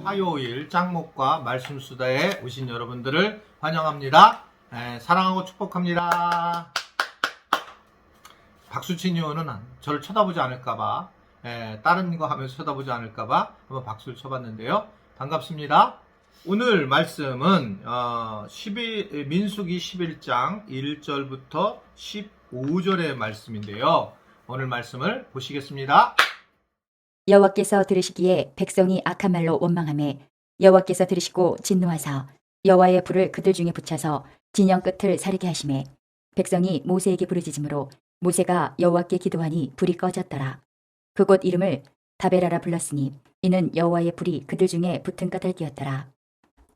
화요일 짱목과 말씀수다에 오신 여러분들을 환영합니다. 사랑하고 축복합니다. 박수친 이유는 저를 쳐다보지 않을까봐, 다른 거 하면서 쳐다보지 않을까봐 한번 박수를 쳐봤는데요. 반갑습니다. 오늘 말씀은 민수기 11장 1절부터 15절의 말씀인데요. 오늘 말씀을 보시겠습니다. 여호와께서 들으시기에 백성이 악한 말로 원망하매 여호와께서 들으시고 진노하사 여호와의 불을 그들 중에 붙여서 진영 끝을 사르게 하시매 백성이 모세에게 부르짖음으로 모세가 여호와께 기도하니 불이 꺼졌더라. 그곳 이름을 다베라라 불렀으니 이는 여호와의 불이 그들 중에 붙은 까닭이었더라.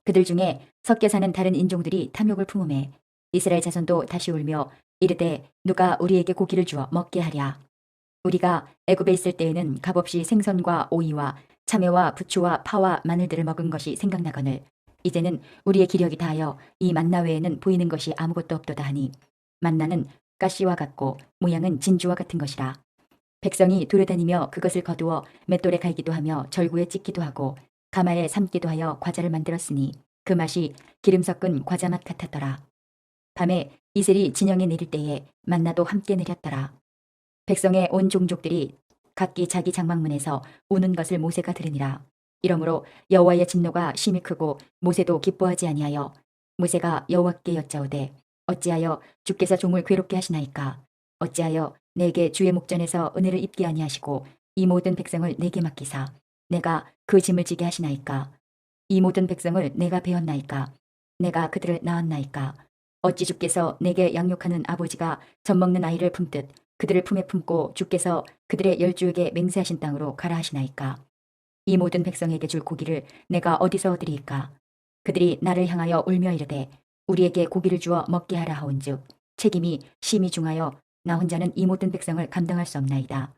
그들 중에 섞여 사는 다른 인종들이 탐욕을 품음에 이스라엘 자손도 다시 울며 이르되 누가 우리에게 고기를 주어 먹게 하랴. 우리가 애굽에 있을 때에는 값없이 생선과 오이와 참외와 부추와 파와 마늘들을 먹은 것이 생각나거늘 이제는 우리의 기력이 다하여 이 만나 외에는 보이는 것이 아무것도 없도다 하니 만나는 가시와 같고 모양은 진주와 같은 것이라. 백성이 돌아다니며 그것을 거두어 맷돌에 갈기도 하며 절구에 찍기도 하고 가마에 삶기도 하여 과자를 만들었으니 그 맛이 기름 섞은 과자 맛 같았더라. 밤에 이슬이 진영에 내릴 때에 만나도 함께 내렸더라. 백성의 온 종족들이 각기 자기 장막문에서 우는 것을 모세가 들으니라. 이러므로 여호와의 진노가 심히 크고 모세도 기뻐하지 아니하여 모세가 여호와께 여짜오되 어찌하여 주께서 종을 괴롭게 하시나이까. 어찌하여 내게 주의 목전에서 은혜를 입게 아니하시고 이 모든 백성을 내게 맡기사 내가 그 짐을 지게 하시나이까. 이 모든 백성을 내가 배웠나이까. 내가 그들을 낳았나이까. 어찌 주께서 내게 양육하는 아버지가 젖먹는 아이를 품듯 그들을 품에 품고 주께서 그들의 열주에게 맹세하신 땅으로 가라 하시나이까. 이 모든 백성에게 줄 고기를 내가 어디서 얻으리이까. 그들이 나를 향하여 울며 이르되 우리에게 고기를 주어 먹게 하라 하온즉 책임이 심히 중하여 나 혼자는 이 모든 백성을 감당할 수 없나이다.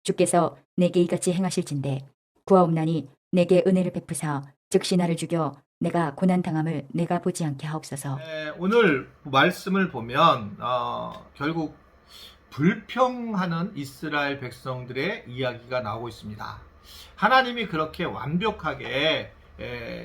주께서 내게 이같이 행하실진대 구하옵나니 내게 은혜를 베푸사 즉시 나를 죽여 내가 고난당함을 내가 보지 않게 하옵소서. 오늘 말씀을 보면 결국 불평하는 이스라엘 백성들의 이야기가 나오고 있습니다. 하나님이 그렇게 완벽하게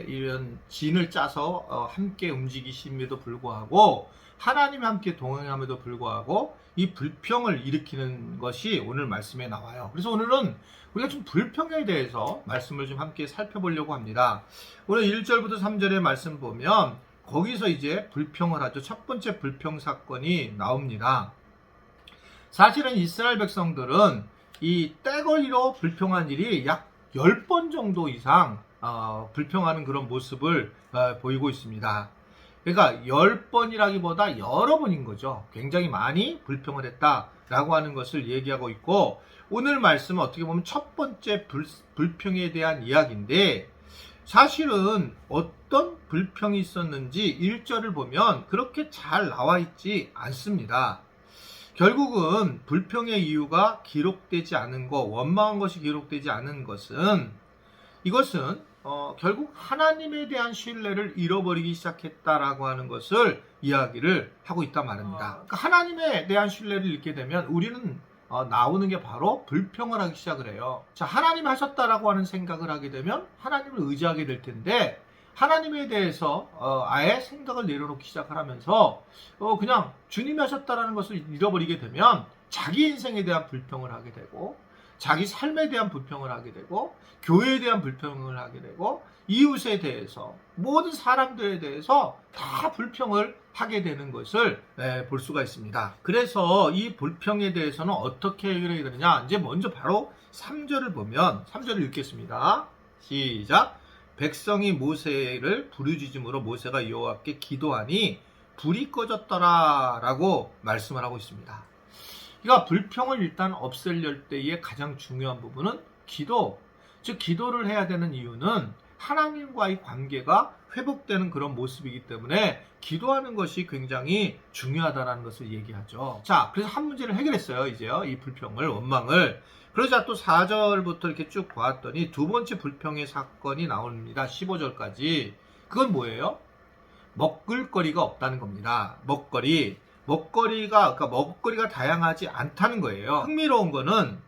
이런 진을 짜서 함께 움직이심에도 불구하고 하나님 함께 동행함에도 불구하고 이 불평을 일으키는 것이 오늘 말씀에 나와요. 그래서 오늘은 우리가 좀 불평에 대해서 말씀을 좀 함께 살펴보려고 합니다. 오늘 1절부터 3절의 말씀 보면 거기서 이제 불평을 하죠. 첫 번째 불평 사건이 나옵니다. 사실은 이스라엘 백성들은 이 떼거리로 불평한 일이 약 10번 정도 이상 불평하는 그런 모습을 보이고 있습니다. 그러니까 10번이라기보다 여러 번인 거죠. 굉장히 많이 불평을 했다라고 하는 것을 얘기하고 있고 오늘 말씀은 어떻게 보면 첫 번째 불평에 대한 이야기인데 사실은 어떤 불평이 있었는지 1절을 보면 그렇게 잘 나와 있지 않습니다. 결국은 불평의 이유가 기록되지 않은 것, 원망한 것이 기록되지 않은 것은 이것은 결국 하나님에 대한 신뢰를 잃어버리기 시작했다라고 하는 것을 이야기를 하고 있단 말입니다. 그러니까 하나님에 대한 신뢰를 잃게 되면 우리는 나오는 게 바로 불평을 하기 시작을 해요. 자, 하나님 하셨다라고 하는 생각을 하게 되면 하나님을 의지하게 될 텐데 하나님에 대해서 아예 생각을 내려놓기 시작을 하면서 그냥 주님이 하셨다라는 것을 잃어버리게 되면 자기 인생에 대한 불평을 하게 되고 자기 삶에 대한 불평을 하게 되고 교회에 대한 불평을 하게 되고 이웃에 대해서 모든 사람들에 대해서 다 불평을 하게 되는 것을 볼 수가 있습니다. 그래서 이 불평에 대해서는 어떻게 해결해야 되느냐, 이제 먼저 바로 3절을 보면 3절을 읽겠습니다. 시작. 백성이 모세를 부르짖음으로 모세가 여호와께 기도하니 불이 꺼졌더라 라고 말씀을 하고 있습니다. 그러니까 불평을 일단 없앨 때의 가장 중요한 부분은 기도, 즉 기도를 해야 되는 이유는 하나님과의 관계가 회복되는 그런 모습이기 때문에 기도하는 것이 굉장히 중요하다는 것을 얘기하죠. 자, 그래서 한 문제를 해결했어요. 이제요, 이 불평을, 원망을. 그러자 또 4절부터 이렇게 쭉 보았더니 두 번째 불평의 사건이 나옵니다. 15절까지. 그건 뭐예요? 먹을거리가 없다는 겁니다. 먹거리가 다양하지 않다는 거예요. 흥미로운 거는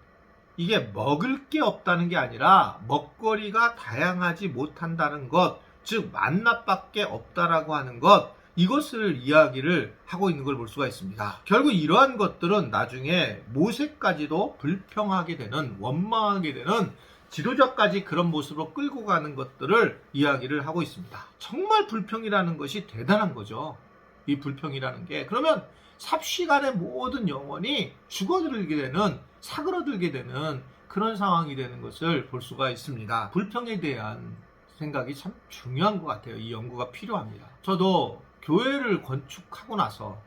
이게 먹을 게 없다는 게 아니라 먹거리가 다양하지 못한다는 것, 즉 만납밖에 없다라고 하는 것, 이것을 이야기를 하고 있는 걸 볼 수가 있습니다. 결국 이러한 것들은 나중에 모세까지도 불평하게 되는, 원망하게 되는, 지도자까지 그런 모습으로 끌고 가는 것들을 이야기를 하고 있습니다. 정말 불평이라는 것이 대단한 거죠. 이 불평이라는 게. 그러면 삽시간에 모든 영혼이 죽어들게 되는, 사그러들게 되는 그런 상황이 되는 것을 볼 수가 있습니다. 불평에 대한 생각이 참 중요한 것 같아요. 이 연구가 필요합니다. 저도 교회를 건축하고 나서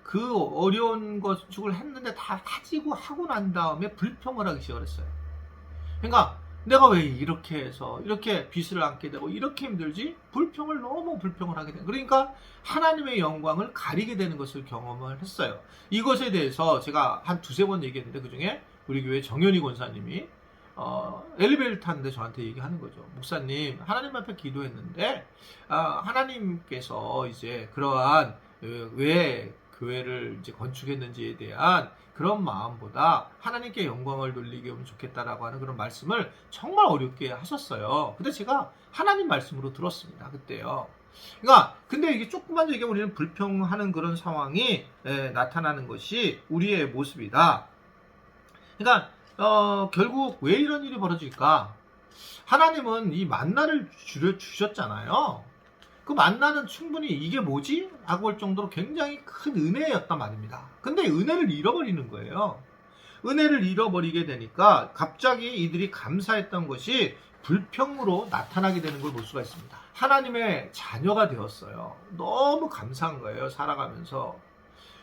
그 어려운 건축을 했는데 다 가지고 하고 난 다음에 불평을 하기 시작했어요. 그러니까 내가 왜 이렇게 해서 이렇게 빚을 안게 되고 이렇게 힘들지? 너무 불평을 하게 돼요. 그러니까 하나님의 영광을 가리게 되는 것을 경험을 했어요. 이것에 대해서 제가 한 두세 번 얘기했는데 그중에 우리 교회 정현희 권사님이 엘리베이터 타는데 저한테 얘기하는 거죠. 목사님, 하나님 앞에 기도했는데 하나님께서 이제 그러한 왜 교회를 이제 건축했는지에 대한 그런 마음보다 하나님께 영광을 돌리게 하면 좋겠다라고 하는 그런 말씀을 정말 어렵게 하셨어요. 근데 제가 하나님 말씀으로 들었습니다. 그때요. 그러니까 근데 이게 조금만 얘기하면 우리는 불평하는 그런 상황이 나타나는 것이 우리의 모습이다. 그러니까 결국 왜 이런 일이 벌어질까? 하나님은 이 만나를 주셨잖아요. 그 만나는 충분히 이게 뭐지? 라고 할 정도로 굉장히 큰 은혜였단 말입니다. 근데 은혜를 잃어버리는 거예요. 은혜를 잃어버리게 되니까 갑자기 이들이 감사했던 것이 불평으로 나타나게 되는 걸 볼 수가 있습니다. 하나님의 자녀가 되었어요. 너무 감사한 거예요. 살아가면서.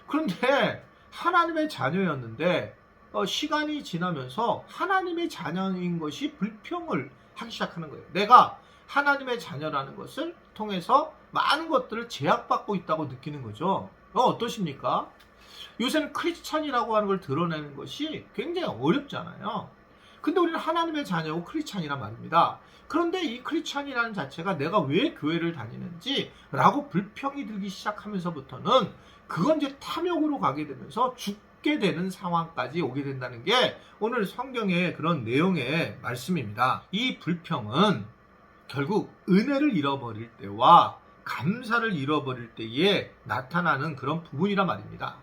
그런데 하나님의 자녀였는데 시간이 지나면서 하나님의 자녀인 것이 불평을 하기 시작하는 거예요. 내가 하나님의 자녀라는 것을 통해서 많은 것들을 제약받고 있다고 느끼는 거죠. 어떠십니까? 요새는 크리스찬이라고 하는 걸 드러내는 것이 굉장히 어렵잖아요. 근데 우리는 하나님의 자녀고 크리스찬이란 말입니다. 그런데 이 크리스찬이라는 자체가 내가 왜 교회를 다니는지 라고 불평이 들기 시작하면서부터는 그건 이제 탐욕으로 가게 되면서 죽게 되는 상황까지 오게 된다는 게 오늘 성경의 그런 내용의 말씀입니다. 이 불평은 결국 은혜를 잃어버릴 때와 감사를 잃어버릴 때에 나타나는 그런 부분이란 말입니다.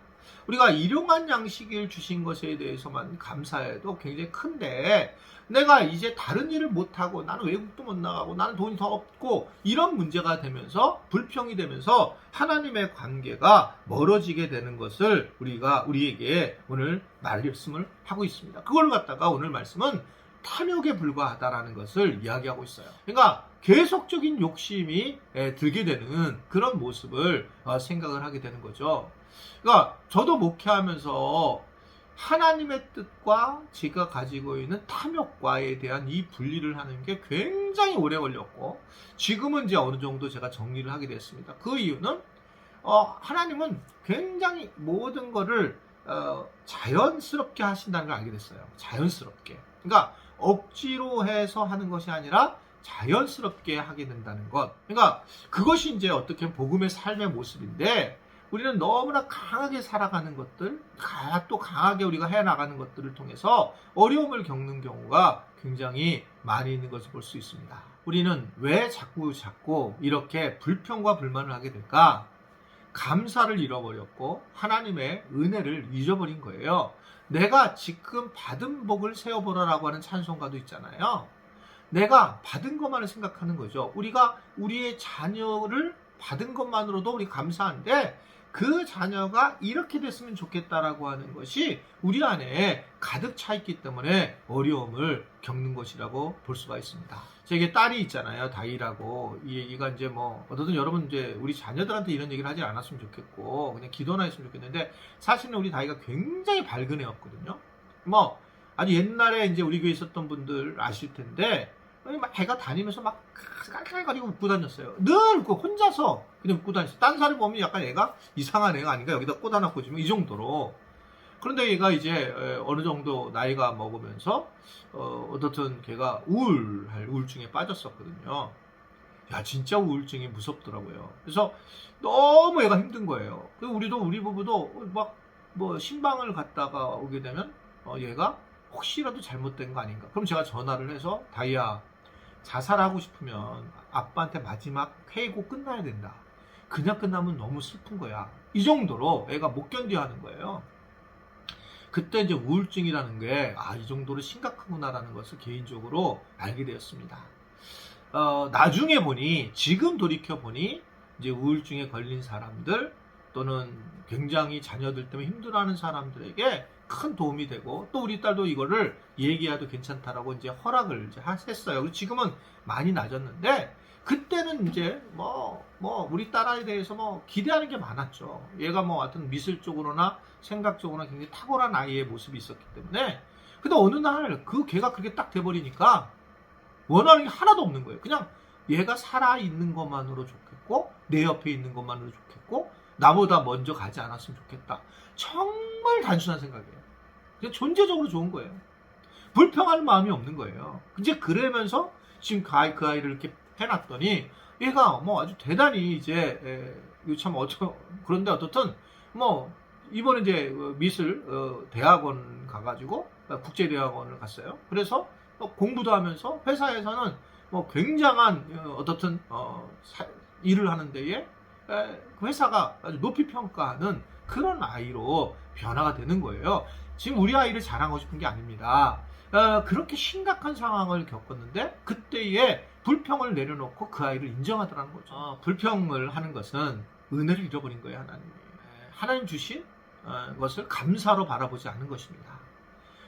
우리가 일용한 양식을 주신 것에 대해서만 감사해도 굉장히 큰데 내가 이제 다른 일을 못하고 나는 외국도 못 나가고 나는 돈이 더 없고 이런 문제가 되면서 불평이 되면서 하나님의 관계가 멀어지게 되는 것을 우리에게 오늘 말씀을 하고 있습니다. 그걸 갖다가 오늘 말씀은 탐욕에 불과하다라는 것을 이야기하고 있어요. 그러니까 계속적인 욕심이 들게 되는 그런 모습을 생각을 하게 되는 거죠. 그러니까 저도 목회하면서 하나님의 뜻과 제가 가지고 있는 탐욕과에 대한 이 분리를 하는 게 굉장히 오래 걸렸고 지금은 이제 어느 정도 제가 정리를 하게 됐습니다. 그 이유는 하나님은 굉장히 모든 거를 자연스럽게 하신다는 걸 알게 됐어요. 자연스럽게. 그러니까 억지로 해서 하는 것이 아니라 자연스럽게 하게 된다는 것. 그러니까 그것이 이제 어떻게 보면 복음의 삶의 모습인데 우리는 너무나 강하게 살아가는 것들, 또 강하게 우리가 해나가는 것들을 통해서 어려움을 겪는 경우가 굉장히 많이 있는 것을 볼 수 있습니다. 우리는 왜 자꾸 이렇게 불평과 불만을 하게 될까? 감사를 잃어버렸고 하나님의 은혜를 잊어버린 거예요. 내가 지금 받은 복을 세어보라라고 하는 찬송가도 있잖아요. 내가 받은 것만을 생각하는 거죠. 우리가 우리의 자녀를 받은 것만으로도 우리 감사한데 그 자녀가 이렇게 됐으면 좋겠다라고 하는 것이 우리 안에 가득 차 있기 때문에 어려움을 겪는 것이라고 볼 수가 있습니다. 제게 딸이 있잖아요. 다이라고. 이 얘기가 이제 어쨌든 여러분 이제 우리 자녀들한테 이런 얘기를 하지 않았으면 좋겠고 그냥 기도나 했으면 좋겠는데 사실은 우리 다이가 굉장히 밝은 애였거든요. 아주 옛날에 이제 우리 교회에 있었던 분들 아실 텐데 막 애가 다니면서 막 깔깔거리고 웃고 다녔어요. 늘 혼자서 그냥 웃고 다녔어요. 딴 사람 보면 약간 애가 이상한 애가 아닌가 여기다 꽂아놓고 꽂으면 이 정도로. 그런데 얘가 이제 어느 정도 나이가 먹으면서 어떻든 걔가 우울증에 빠졌었거든요. 야 진짜 우울증이 무섭더라고요. 그래서 너무 애가 힘든 거예요. 그리고 우리 부부도 막 신방을 갔다가 오게 되면 얘가 혹시라도 잘못된 거 아닌가. 그럼 제가 전화를 해서 다이야, 자살하고 싶으면 아빠한테 마지막 회고 끝나야 된다. 그냥 끝나면 너무 슬픈 거야. 이 정도로 애가 못 견뎌 하는 거예요. 그때 이제 우울증이라는 게, 이 정도로 심각하구나라는 것을 개인적으로 알게 되었습니다. 나중에 보니, 지금 돌이켜보니, 이제 우울증에 걸린 사람들, 또는 굉장히 자녀들 때문에 힘들어하는 사람들에게 큰 도움이 되고, 또 우리 딸도 이거를 얘기해도 괜찮다라고 이제 허락을 이제 했어요. 그리고 지금은 많이 나아졌는데, 그때는 이제 우리 딸아이에 대해서 기대하는 게 많았죠. 얘가 하여튼 미술적으로나 생각적으로나 굉장히 탁월한 아이의 모습이 있었기 때문에. 근데 어느 날 걔가 그렇게 딱 돼버리니까 원하는 게 하나도 없는 거예요. 그냥 얘가 살아있는 것만으로 좋겠고, 내 옆에 있는 것만으로 좋겠고, 나보다 먼저 가지 않았으면 좋겠다. 정말 단순한 생각이에요. 그냥 존재적으로 좋은 거예요. 불평할 마음이 없는 거예요. 이제 그러면서 지금 그 아이를 이렇게 해놨더니 얘가 아주 대단히 이제 참 그런데 어떻든 이번에 이제 미술 대학원 가가지고 국제대학원을 갔어요. 그래서 공부도 하면서 회사에서는 굉장한 어떻든 일을 하는 데에 그 회사가 아주 높이 평가하는 그런 아이로 변화가 되는 거예요. 지금 우리 아이를 자랑하고 싶은 게 아닙니다. 그렇게 심각한 상황을 겪었는데 그때의 불평을 내려놓고 그 아이를 인정하더라는 거죠. 불평을 하는 것은 은혜를 잃어버린 거예요. 하나님 주신 것을 감사로 바라보지 않는 것입니다.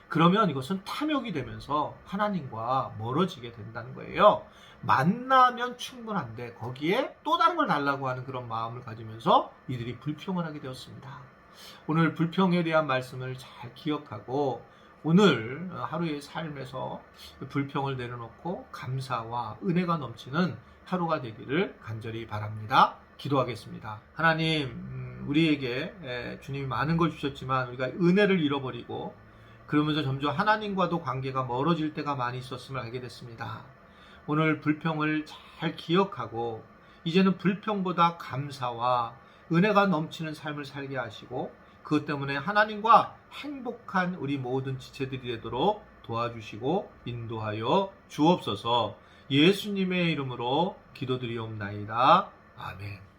그러면 이것은 탐욕이 되면서 하나님과 멀어지게 된다는 거예요. 만나면 충분한데 거기에 또 다른 걸 달라고 하는 그런 마음을 가지면서 이들이 불평을 하게 되었습니다. 오늘 불평에 대한 말씀을 잘 기억하고 오늘 하루의 삶에서 불평을 내려놓고 감사와 은혜가 넘치는 하루가 되기를 간절히 바랍니다. 기도하겠습니다. 하나님, 우리에게 주님이 많은 걸 주셨지만 우리가 은혜를 잃어버리고 그러면서 점점 하나님과도 관계가 멀어질 때가 많이 있었음을 알게 됐습니다. 오늘 불평을 잘 기억하고 이제는 불평보다 감사와 은혜가 넘치는 삶을 살게 하시고 그것 때문에 하나님과 행복한 우리 모든 지체들이 되도록 도와주시고 인도하여 주옵소서. 예수님의 이름으로 기도드리옵나이다. 아멘.